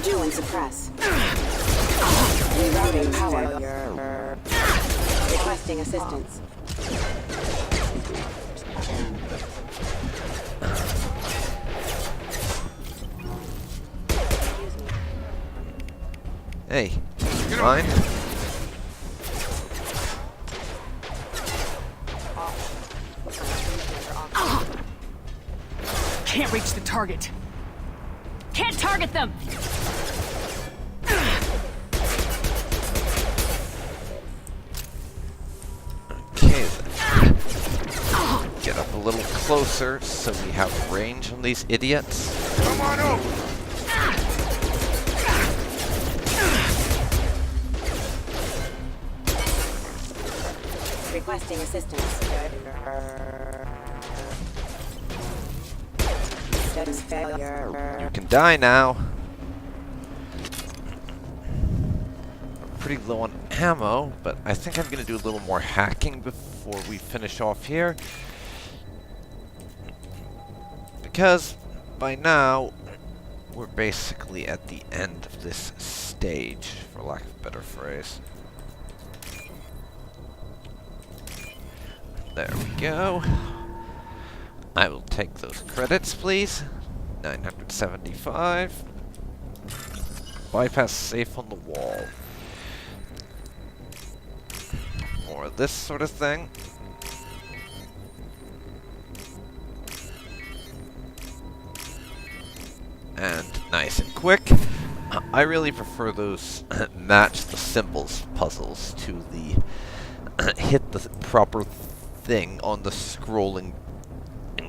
Rejoin suppress. Rerouting power. Requesting assistance. Hey, you mind? Can't reach the target. Can't target them! Okay then. Get up a little closer so we have range on these idiots. Come on over! Requesting assistance. Status failure. You can die now. I'm pretty low on ammo, but I think I'm going to do a little more hacking before we finish off here. Because by now, we're basically at the end of this stage, for lack of a better phrase. There we go. I will take those credits, please. 975. Bypass safe on the wall. More of this sort of thing. And nice and quick. I really prefer those match the symbols puzzles to the hit the proper thing on the scrolling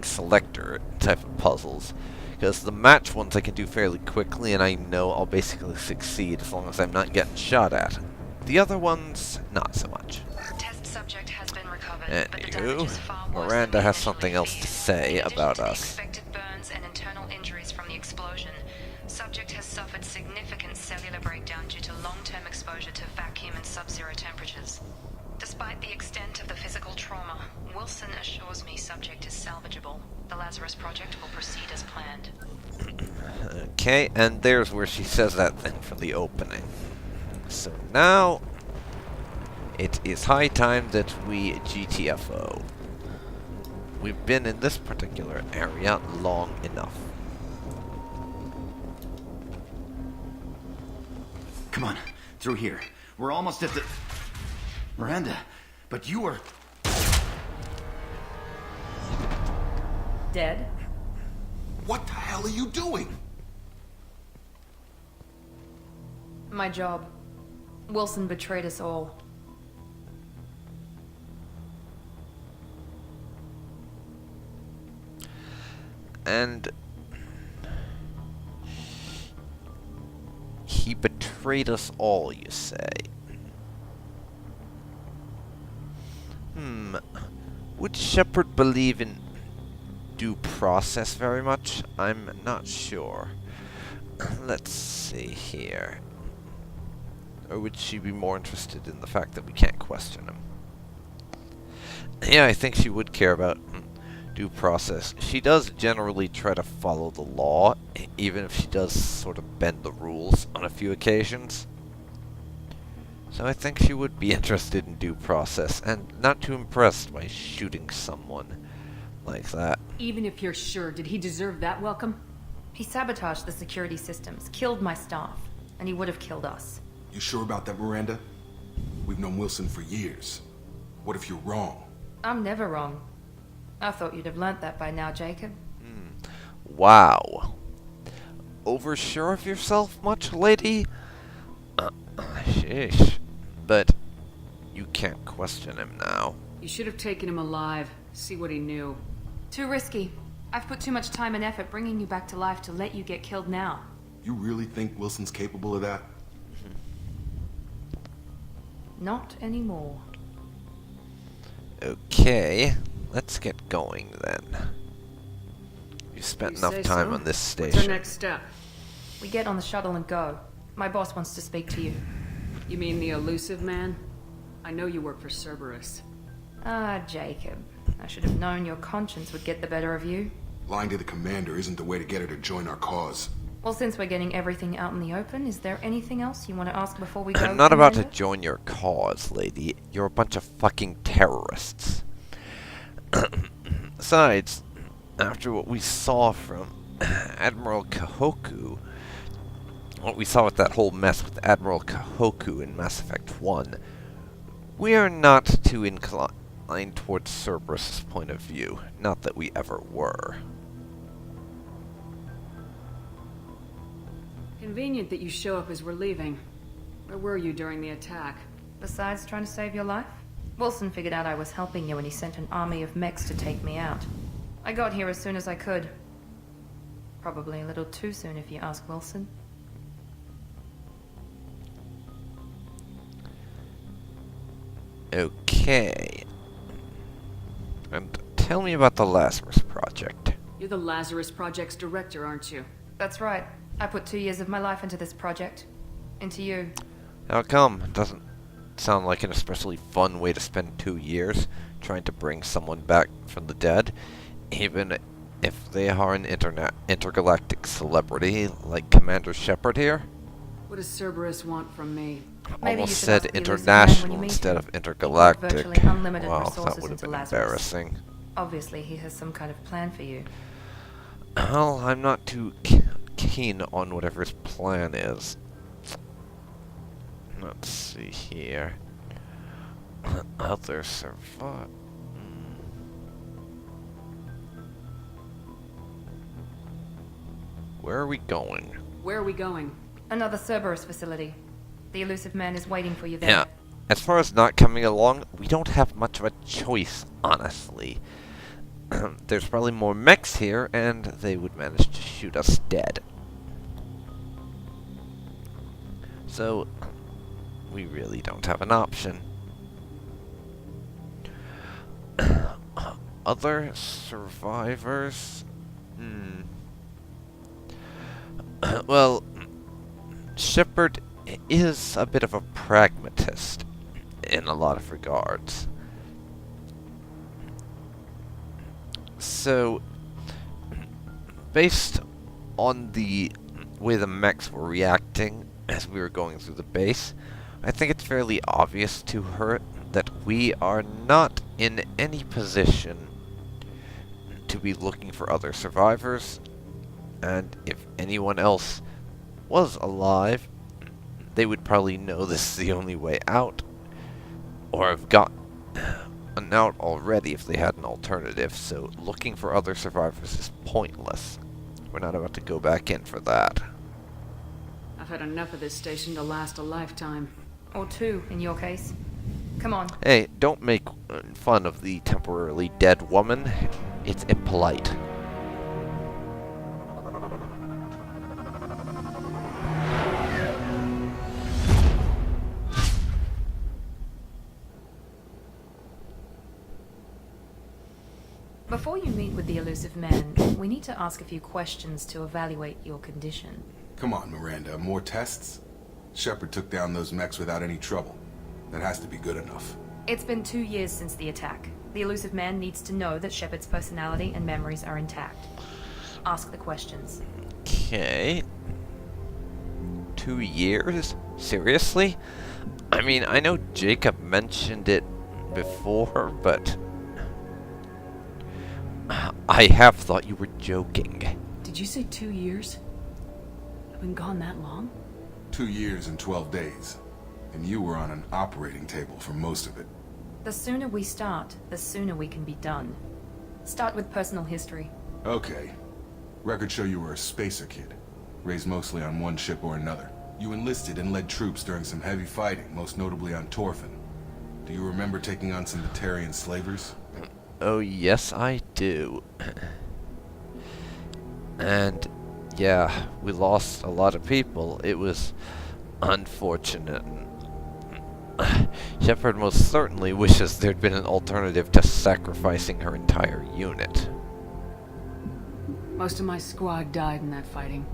selector type of puzzles, because the match ones I can do fairly quickly and I know I'll basically succeed as long as I'm not getting shot at. The other ones, not so much. Test subject has been recovered, but the Anywho, damage is far worse Miranda than has initially something else to feared. say In addition about to the us. expected burns and internal injuries from the explosion, subject has suffered significant cellular breakdown due to long-term exposure to vacuum and sub-zero temperatures. Despite the extent of the physical trauma, Wilson assures me subject is salvageable. The Lazarus Project will proceed as planned. Okay, and there's where she says that thing from the opening. So now, it is high time that we GTFO. We've been in this particular area long enough. Come on, through here. We're almost at the... Miranda, but you are... Dead? What the hell are you doing? My job. Wilson betrayed us all. And he betrayed us all, you say? Would Shepard believe in due process very much? I'm not sure. Let's see here. Or would she be more interested in the fact that we can't question him? Yeah, I think she would care about due process. She does generally try to follow the law, even if she does sort of bend the rules on a few occasions. So I think she would be interested in due process, and not too impressed by shooting someone like that. Even if you're sure, did he deserve that welcome? He sabotaged the security systems, killed my staff, and he would have killed us. You sure about that, Miranda? We've known Wilson for years. What if you're wrong? I'm never wrong. I thought you'd have learnt that by now, Jacob. Wow. Oversure of yourself much, lady? Sheesh. But you can't question him now. You should have taken him alive. See what he knew. Too risky. I've put too much time and effort bringing you back to life to let you get killed now. You really think Wilson's capable of that? Not anymore. Okay, let's get going then. You've spent You enough say time so? on this What's station. our next step? We get on the shuttle and go. My boss wants to speak to you. You mean the elusive man? I know you work for Cerberus. Ah, Jacob. I should have known your conscience would get the better of you. Lying to the commander isn't the way to get her to join our cause. Well, since we're getting everything out in the open, is there anything else you want to ask before we go? I'm not about to Commander? join your cause, lady. You're a bunch of fucking terrorists. Besides, after what we saw from Admiral Kahoku, what we saw with that whole mess with Admiral Kahoku in Mass Effect 1, we are not too inclined towards Cerberus' point of view. Not that we ever were. Convenient that you show up as we're leaving. Where were you during the attack? Besides trying to save your life? Wilson figured out I was helping you when he sent an army of mechs to take me out. I got here as soon as I could. Probably a little too soon if you ask Wilson. Okay. And tell me about the Lazarus Project. You're the Lazarus Project's director, aren't you? That's right. I put 2 years of my life into this project. Into you. How come? It doesn't sound like an especially fun way to spend 2 years trying to bring someone back from the dead, even if they are an intergalactic celebrity like Commander Shepard here. What does Cerberus want from me? Maybe Almost you should said ask the elusive man when international you meet instead him. of intergalactic. Virtually unlimited Wow, that resources would have into been Lazarus. embarrassing. Obviously, he has some kind of plan for you. Well, I'm not too keen on whatever his plan is. Let's see here. Other survive. Where are we going? Where are we going? Another Cerberus facility. The elusive man is waiting for you there. Yeah, as far as not coming along, we don't have much of a choice, honestly. There's probably more mechs here, and they would manage to shoot us dead. So, we really don't have an option. Other survivors? Well, Shepard is a bit of a pragmatist in a lot of regards. So, based on the way the mechs were reacting as we were going through the base, I think it's fairly obvious to her that we are not in any position to be looking for other survivors, and if anyone else was alive, they would probably know this is the only way out, or have gotten out already if they had an alternative, so looking for other survivors is pointless. We're not about to go back in for that. I've had enough of this station to last a lifetime. Or 2, in your case. Come on. Hey, don't make fun of the temporarily dead woman. It's impolite. Before you meet with the elusive man, we need to ask a few questions to evaluate your condition. Come on, Miranda, more tests? Shepard took down those mechs without any trouble. That has to be good enough. It's been 2 years since the attack. The elusive man needs to know that Shepard's personality and memories are intact. Ask the questions. Okay. 2 years? Seriously? I mean, I know Jacob mentioned it before, but I have thought you were joking. Did you say 2 years? I've been gone that long? 2 years and 12 days. And you were on an operating table for most of it. The sooner we start, the sooner we can be done. Start with personal history. Okay. Records show you were a spacer kid, raised mostly on one ship or another. You enlisted and led troops during some heavy fighting, most notably on Torfin. Do you remember taking on some Batarian slavers? Oh, yes, I do. And, yeah, we lost a lot of people. It was unfortunate. Shepard most certainly wishes there'd been an alternative to sacrificing her entire unit. Most of my squad died in that fighting.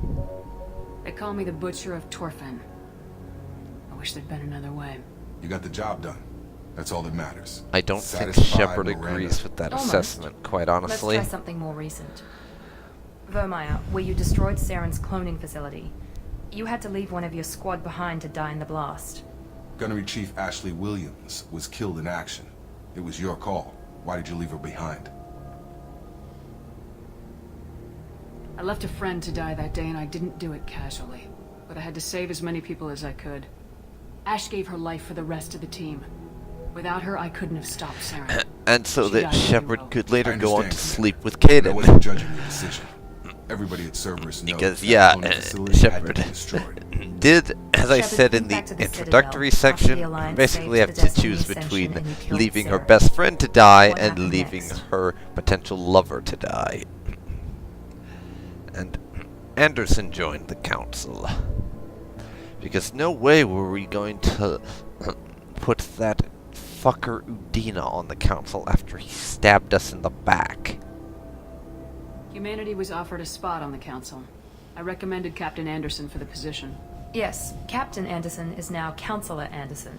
They call me the Butcher of Torfin. I wish there'd been another way. You got the job done. That's all that matters. I don't think Satisfied, Shepard Miranda? agrees with that Almost. assessment, quite honestly. Let's try something more recent. Vermeer, where you destroyed Saren's cloning facility. You had to leave one of your squad behind to die in the blast. Gunnery Chief Ashley Williams was killed in action. It was your call. Why did you leave her behind? I left a friend to die that day, and I didn't do it casually. But I had to save as many people as I could. Ash gave her life for the rest of the team. Without her, I couldn't have stopped Saren. And so She that died Shepard anyway. could later I go on to understand, sleep with I Kaden. wasn't judging your decision. Everybody at Cerberus knows Because, that yeah, cloning facility had to Shepard be destroyed. did, as I Shepard said in went the back to the introductory Citadel after the section, Alliance basically saved have the to choose Destiny between Ascension and you killed leaving her Saren. best friend to die What and happened leaving next? her potential lover to die. And Anderson joined the council. Because no way were we going to put that fucker Udina on the council after he stabbed us in the back. Humanity was offered a spot on the council. I recommended Captain Anderson for the position. Yes, Captain Anderson is now Counselor Anderson.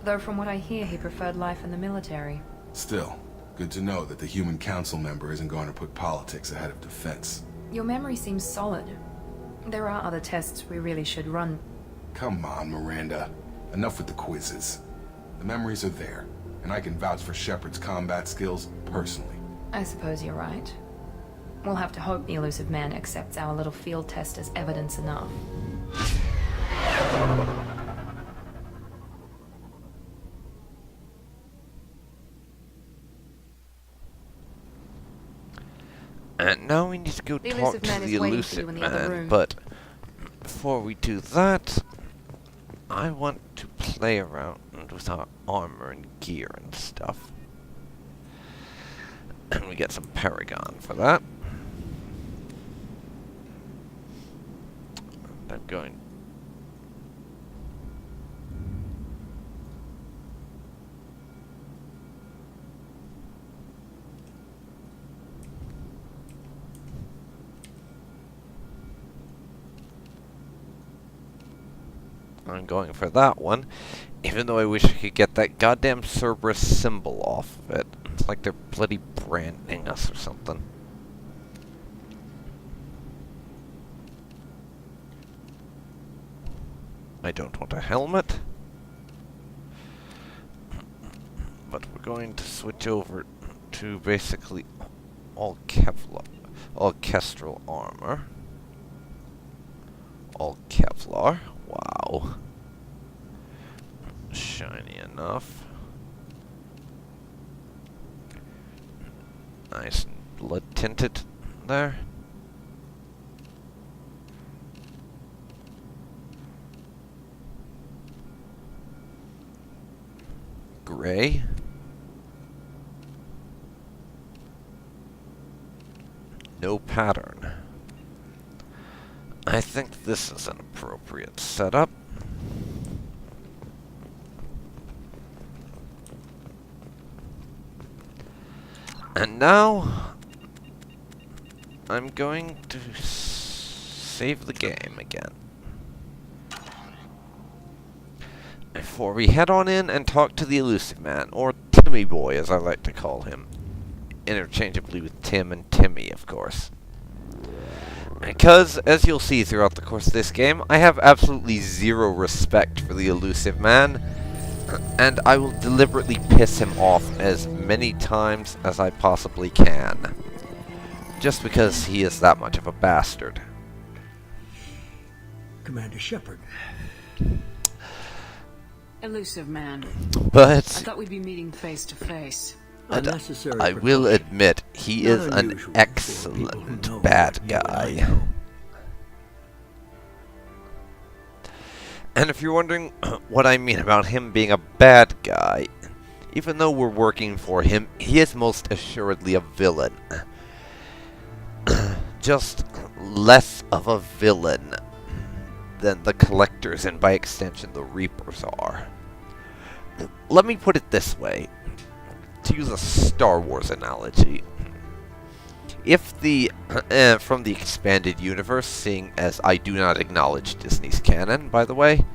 Though from what I hear, he preferred life in the military. Still, good to know that the human council member isn't going to put politics ahead of defense. Your memory seems solid. There are other tests we really should run. Come on, Miranda. Enough with the quizzes. The memories are there, and I can vouch for Shepard's combat skills personally. I suppose you're right. We'll have to hope the elusive man accepts our little field test as evidence enough. And now we need to go The talk elusive to man the is waiting for you elusive in the other man, room. but before we do that, I want to play around with our armor and gear and stuff. And we get some paragon for that. And I'm going... I'm going for that one, even though I wish I could get that goddamn Cerberus symbol off of it. It's like they're bloody branding us or something. I don't want a helmet. But we're going to switch over to basically all Kevlar, all Kestrel armor. All Kevlar. Wow. Shiny enough. Nice and blood tinted there. Gray. No pattern. I think this is an appropriate setup. And now I'm going to save the game again. Before we head on in and talk to the elusive man, or Timmy Boy as I like to call him, interchangeably with Tim and Timmy, of course. Because, as you'll see throughout the course of this game, I have absolutely zero respect for the elusive man, and I will deliberately piss him off as many times as I possibly can, just because he is that much of a bastard. Commander Shepard. Elusive man. But I thought we'd be meeting face to face. Unnecessary I will precaution. admit, he Not is an unusual for people who excellent know bad what you and I guy. know. And if you're wondering what I mean about him being a bad guy, even though we're working for him, he is most assuredly a villain. Just less of a villain than the Collectors and by extension the Reapers are. Let me put it this way, to use a Star Wars analogy. If the, from the expanded universe, seeing as I do not acknowledge Disney's canon, by the way,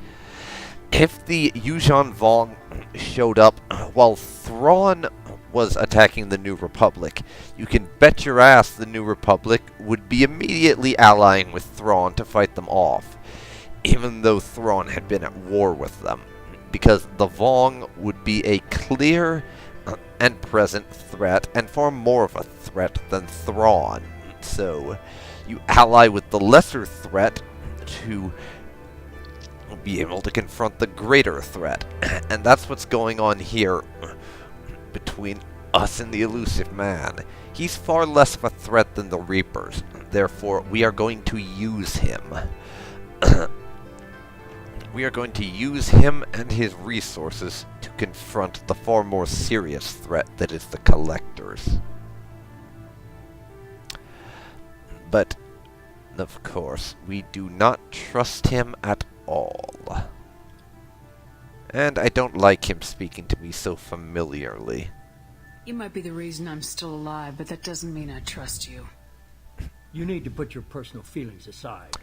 if the Yuuzhan Vong showed up while Thrawn was attacking the New Republic, you can bet your ass the New Republic would be immediately allying with Thrawn to fight them off, even though Thrawn had been at war with them, because the Vong would be a clear and present threat, and far more of a threat than Thrawn. So, you ally with the lesser threat to be able to confront the greater threat. And that's what's going on here between us and the elusive man. He's far less of a threat than the Reapers. Therefore, we are going to use him. We are going to use him and his resources to confront the far more serious threat that is the Collectors. But, of course, we do not trust him at all. And I don't like him speaking to me so familiarly. You might be the reason I'm still alive, but that doesn't mean I trust you. You need to put your personal feelings aside.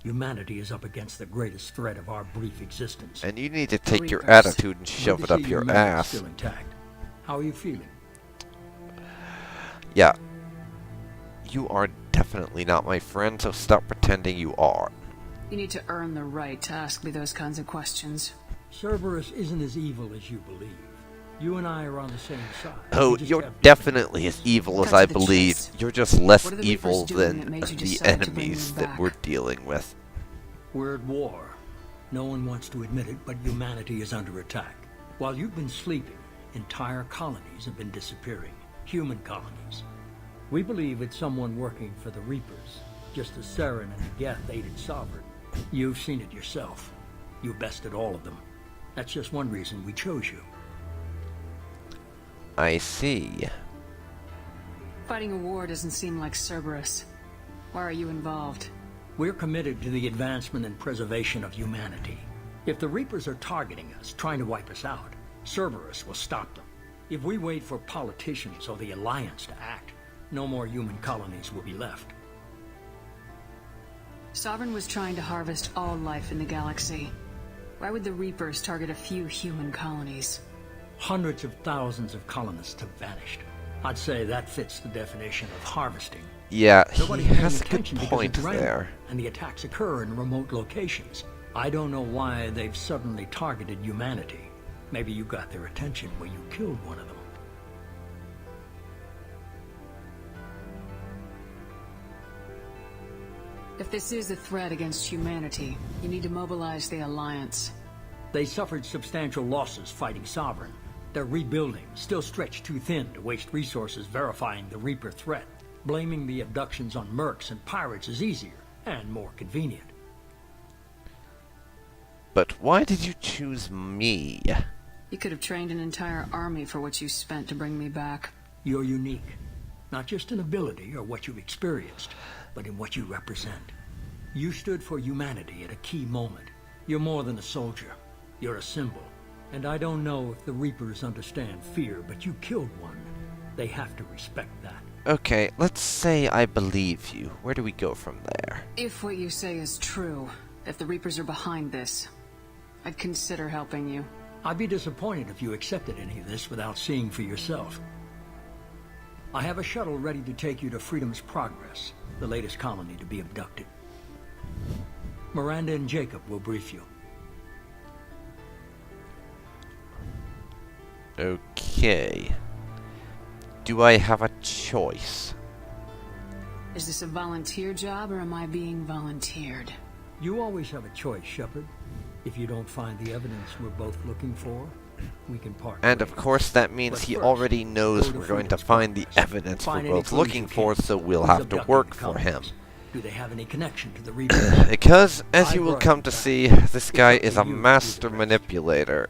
Humanity is up against the greatest threat of our brief existence. And you need to take your Reapers. attitude and shove Good it to up see your memory ass. Still intact. How are you feeling? Yeah. You are definitely not my friend, so stop pretending you are. You need to earn the right to ask me those kinds of questions. Cerberus isn't as evil as you believe. You and I are on the same side. Oh, We just you're have definitely as evil as Cut to I the believe. chase. You're just less What are the evil Reapers doing than that made you the decide to bring enemies me that back? we're dealing with. We're at war. No one wants to admit it, but humanity is under attack. While you've been sleeping, entire colonies have been disappearing. Human colonies. We believe it's someone working for the Reapers, just as Saren and the Geth aided Sovereign. You've seen it yourself. You bested all of them. That's just one reason we chose you. I see. Fighting a war doesn't seem like Cerberus. Why are you involved? We're committed to the advancement and preservation of humanity. If the Reapers are targeting us, trying to wipe us out, Cerberus will stop them. If we wait for politicians or the Alliance to act, no more human colonies will be left. Sovereign was trying to harvest all life in the galaxy. Why would the Reapers target a few human colonies? Hundreds of thousands of colonists have vanished. I'd say that fits the definition of harvesting. Yeah, Nobody he pays has a good attention because point it's random, there. and the attacks occur in remote locations. I don't know why they've suddenly targeted humanity. Maybe you got their attention when you killed one of them. If this is a threat against humanity, you need to mobilize the Alliance. They suffered substantial losses fighting Sovereign. They're rebuilding, still stretched too thin to waste resources verifying the Reaper threat. Blaming the abductions on mercs and pirates is easier and more convenient. But why did you choose me? You could have trained an entire army for what you spent to bring me back. You're unique, not just in ability or what you've experienced, but in what you represent. You stood for humanity at a key moment. You're more than a soldier. You're a symbol. And I don't know if the Reapers understand fear, but you killed one. They have to respect that. Okay, let's say I believe you. Where do we go from there? If what you say is true, if the Reapers are behind this, I'd consider helping you. I'd be disappointed if you accepted any of this without seeing for yourself. I have a shuttle ready to take you to Freedom's Progress, the latest colony to be abducted. Miranda and Jacob will brief you. Okay. Do I have a choice? Is this a volunteer job or am I being volunteered? You always have a choice, Shepard. If you don't find the evidence we're both looking for, we can part And ways. of course that means But he first, already knows go to we're going to Freedom's find the Progress. evidence we're Find any both clues looking you for, can. so we'll Who's have to abducting work the for him. colonies? Do they have any connection to the Reapers? Because, as you I will brought come you to back. see, this guy It's up is to a you to do master the rest. manipulator.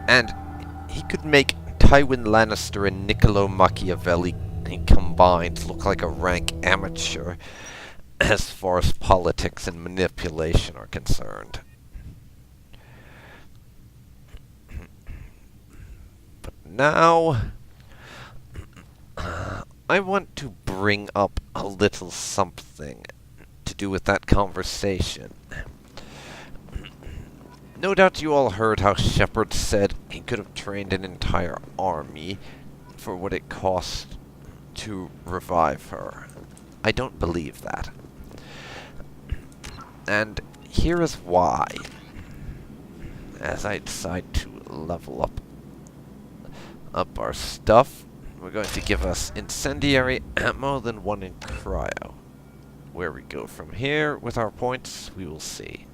And he could make Tywin Lannister and Niccolo Machiavelli combined look like a rank amateur as far as politics and manipulation are concerned. But now, I want to bring up a little something to do with that conversation. No doubt you all heard how Shepard said he could have trained an entire army for what it cost to revive her. I don't believe that. And here is why. As I decide to level up our stuff, we're going to give us incendiary ammo, then one in cryo. Where we go from here with our points, we will see.